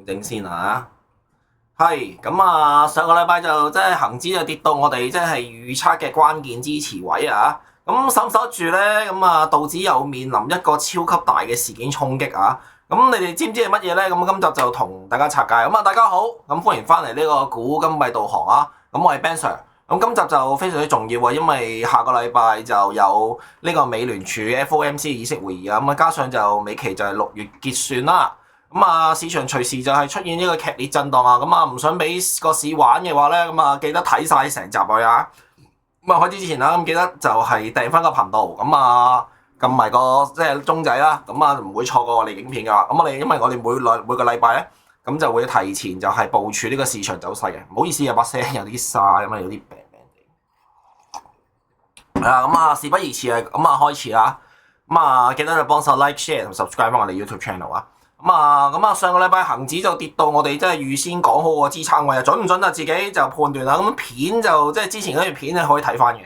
整先啊。係咁啊，上個禮拜就即係恆指就跌到我哋即係預測嘅關鍵支持位啊。咁守唔守得住咧？咁啊，道指又面臨一個超級大嘅事件衝擊啊。咁你哋知唔知係乜嘢咧？咁今集就同大家拆解。咁啊，大家好，咁歡迎翻嚟呢個古今幣導航啊。咁我係 Ben Sir。咁今集就非常之重要啊，因為下個禮拜就有呢個美聯儲 FOMC 議息會議啊。咁啊，加上就美期就係6月結算啦。咁啊，市場隨時就係出現呢個劇烈震盪啊！咁啊，唔想俾個市玩嘅話咧，咁啊記得睇晒成集去啊！咁啊，開始之前啦，咁記得就係訂翻個頻道，咁啊撳埋個即係鐘仔啦，咁啊唔會錯過我哋影片噶。咁因為我哋每個禮拜咧，咁就會提前就係部署呢個市場走勢嘅。唔好意思啊，把聲有啲沙，因為有啲病地。咁啊，事不宜遲啊，咁啊開始啦！咁啊，記得就幫手 like、share 同 subscribe 翻我哋 YouTube channel 啊！咁啊，上個禮拜恆指就跌到我哋真係預先講好個支撐位啊，準唔準啊？自己就判斷啦。咁片就即係之前嗰條片咧可以睇翻嘅，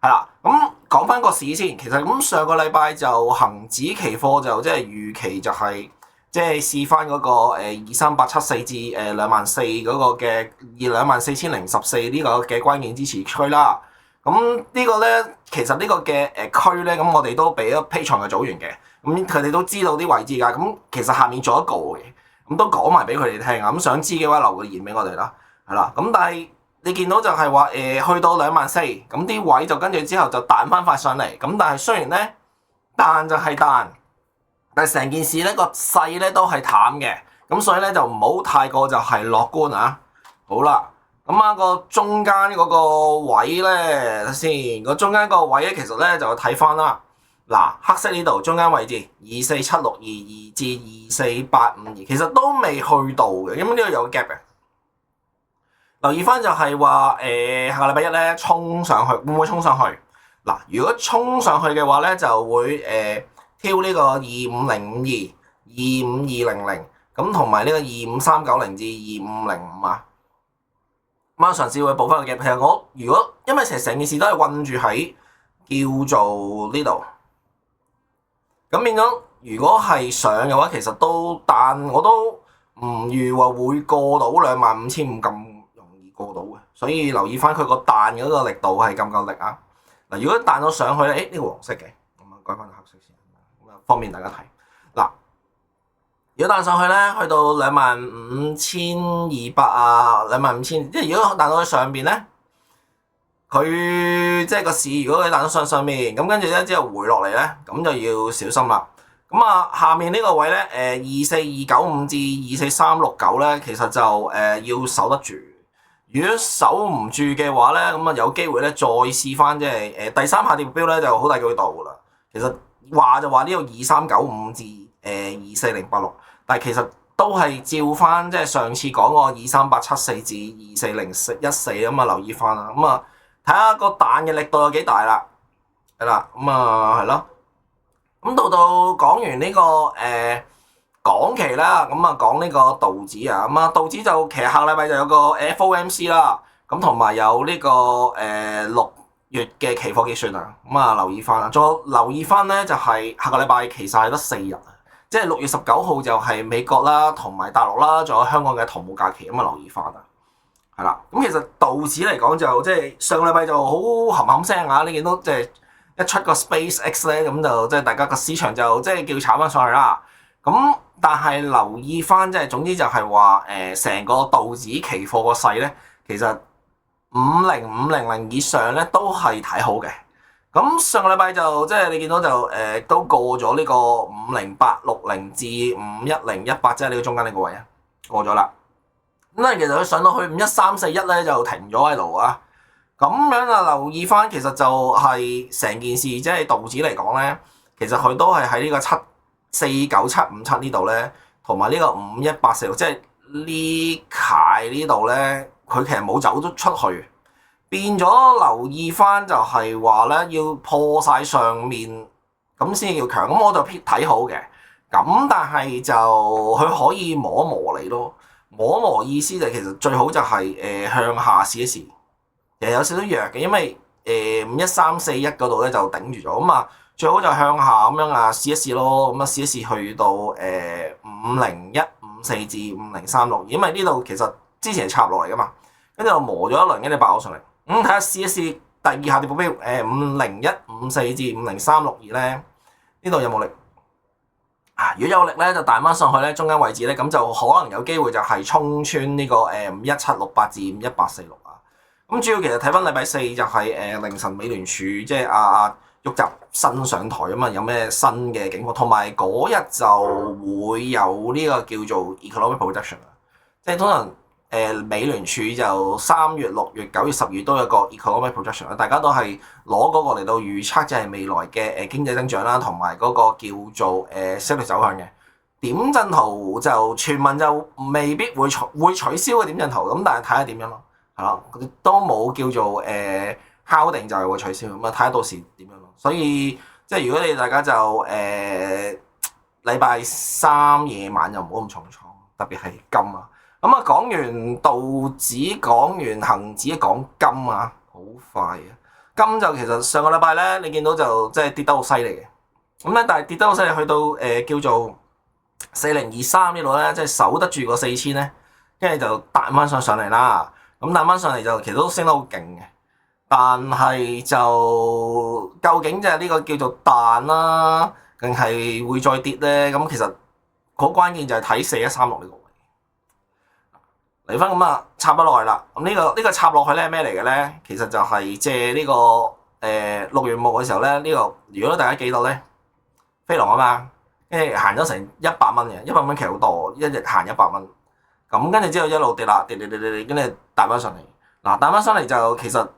係啦。咁講翻個市先，其實咁上個禮拜就恆指期貨就即係預期就係即係試翻嗰個23874至24000嗰個嘅24014呢個嘅關鍵支持區啦。咁呢個咧，其實呢個嘅區咧，咁我哋都俾咗 Patreon 嘅組員嘅。咁佢哋都知道啲位置㗎，咁其實下面做一個嘅，咁都講埋俾佢哋聽啊。咁想知嘅話留個言俾我哋啦，係啦。咁但係你見到就係話去到24000，咁啲位就跟住之後就彈翻快上嚟。咁但係雖然咧彈就係彈，但係成件事咧個勢咧都係淡嘅，咁所以咧就唔好太過就係樂觀啊。好啦，咁啊個中間嗰個位咧先，個中間個位咧其實咧就睇翻啦。嗱，黑色呢度中間位置24762至24852，其實都未去到嘅，因為呢度有 gap 嘅。留意翻就係話下個禮拜一咧衝上去，會唔會衝上去？嗱，如果衝上去嘅話咧，就會挑呢個25052、25200，咁同埋呢個25390至2505啊。咁啊，嘗試會補翻個 gap。其實我如果因為成件事都係韞住喺叫做呢度。咁變咗，如果係上嘅話，其實都但我都唔預話會過到25500咁容易過到嘅，所以留意翻佢個彈嗰個力度係夠唔夠力啊？嗱，如果彈到上去咧，呢個黃色嘅，咁啊改翻個黑色先，咁啊方便大家睇。嗱，如果彈上去咧，去到25200啊，25000，即係如果彈到去上邊咧。佢即係個市，如果佢彈到上面，咁跟住咧之後回落嚟咧，咁就要小心啦。咁啊，下面呢個位咧，24295至24369咧，其實就要守得住。如果守唔住嘅話咧，咁啊有機會咧再試翻即係第三下跌目標咧就好大機會到噶啦。其實話就話呢個2395至24086，但係其實都係照翻即係上次講個23874至24014咁啊，留意翻啦。咁啊〜睇下個彈嘅力度有幾大啦，係啦，咁啊係咯。咁到講完呢個港期啦，咁啊講呢個道指啊，咁啊道指就其實下個禮拜就有個FOMC 啦，咁同埋有呢個6月嘅期貨結算啊，咁啊留意翻啦。再留意翻咧就係下個禮拜其實係得4日啊，即係6月19號就係美國啦，同埋大陸啦，仲有香港嘅同步假期，咁啊留意翻啊。係啦，咁其實道指嚟講就即係上個禮拜就好冚冚聲啊！你見到即係一出個 SpaceX 咧，咁就即係大家個市場就即係叫炒翻上去啦。咁但係留意翻即係總之就係話成個道指期貨個勢咧，其實50500以上咧都係睇好嘅。咁上個禮拜就即係你見到就都過咗呢個50860至51018，即係呢個中間呢個位啊，過咗啦。咁其實佢上到去51341咧就停咗喺度啊，咁樣啊留意翻，其實就係成件事即係道指嚟講咧，其實佢都係喺呢個49757呢度咧，同埋呢個51846，即係呢階呢度咧，佢其實冇走咗出去，變咗留意翻就係話咧要破晒上面咁先叫強，咁我就睇好嘅，咁但係就佢可以磨一磨你咯。摸摸意思就其實最好就係向下試一試，其實有少少弱嘅，因為51341嗰度咧就頂住咗，咁啊最好就向下咁樣啊試一試咯，咁啊試一試去到50156 5054至5032，因為呢度其實之前係插落嚟噶嘛，跟住就磨咗一輪，跟住爆咗上嚟。咁睇下試一試第二下跌目標501554至50362咧，呢度有冇力？如果有力咧，就彈翻上去咧，中間位置咧，咁就可能有機會就係衝穿呢個51768至5146啊。咁主要其實睇翻禮拜四就係凌晨美聯儲即係阿沃習新上台啊嘛，有咩新嘅警況，同埋嗰日就會有呢個叫做 economic projection 啊，即係通常美聯儲就3月、6月、9月、10月都有個 economic projection 啦，大家都係攞嗰個嚟到預測，即係未來嘅經濟增長啦，同埋嗰個叫做息率走向嘅點陣圖就傳聞就未必會取消嘅點陣圖，咁但係睇下點樣咯，係啦，都冇叫做敲定就係會取消，咁啊睇下到時點樣咯。所以即係如果你大家就禮拜三夜晚就唔好咁重倉，特別係金啊。咁啊，講完道指，講完恒指，講金啊，好快啊！金就其實上個禮拜咧，你見到就即係跌得好犀利嘅。咁咧，但係跌得好犀利，去到叫做4023呢度咧，即係守得住個4000咧，跟住就彈翻上嚟啦。咁彈翻上嚟就其實都升得好勁嘅，但係就究竟即係呢個叫做彈啦，定係會再跌咧？咁其實好關鍵就係睇4136呢個。嚟翻咁啊，插咗落去啦。咁呢個插落去咧係咩嚟嘅咧？其實就係借呢個6月5號嘅時候咧，呢個如果大家記得咧，飛龍啊嘛，跟住行咗成100蚊嘅，100蚊其實好多，一日行100蚊。咁跟住之後一路跌啦，跌，跟住彈翻上嚟。嗱，彈翻上嚟就其實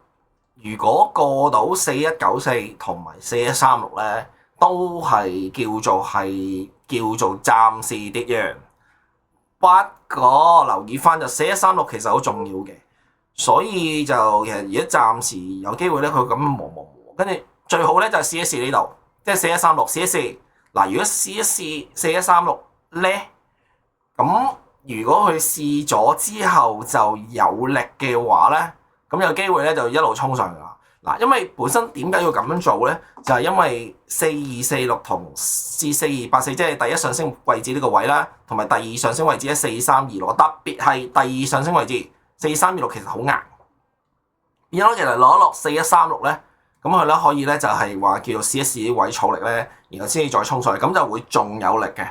如果過到4194同埋4136咧，都係叫做暫時跌揚。不過留意翻就4136其實好重要嘅，所以就其實而家暫時有機會咧，佢咁磨，跟住最好咧就係試一試呢度，即係4136試一試。嗱，如果試一試4136咧，咁如果佢試咗之後就有力嘅話咧，咁有機會咧就一路衝上去啦。嗱，因為本身點解要咁樣做咧？就係因為4246同至4284，即係第一上升位置呢個位啦，同埋第二上升位置咧4326，特別係第二上升位置4326其實好硬。變咗其實攞一落4136咧，咁佢咧可以咧就係話叫做試一試啲位儲力咧，然後先至再衝上去，咁就會仲有力嘅。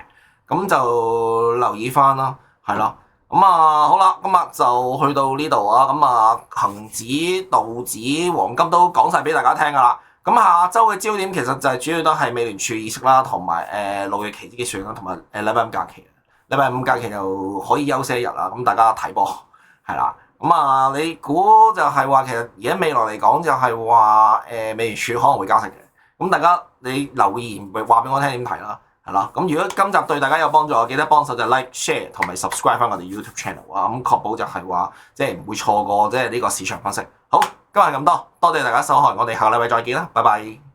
咁就留意翻啦，係咯。咁好啦，今日就去到呢度啊。咁恒指、道指、黃金都講晒俾大家聽噶啦。咁下周嘅焦點其實就係主要都係美聯儲議息啦，同埋6月期指結算啦，同埋禮拜五假期。禮拜五假期就可以休息一日啦。咁大家睇波係啦。咁你估就係話其實而家未來嚟講就係話美聯儲可能會加息嘅。咁大家你留言話俾我聽點睇啦。係啦，咁如果今集對大家有幫助，記得幫手就 like、share 同埋 subscribe 翻我哋 YouTube channel 啊，咁確保就係話即係唔會錯過即係呢個市場分析。好，今日咁多，多謝大家收看，我哋下個禮拜再見啦，拜拜。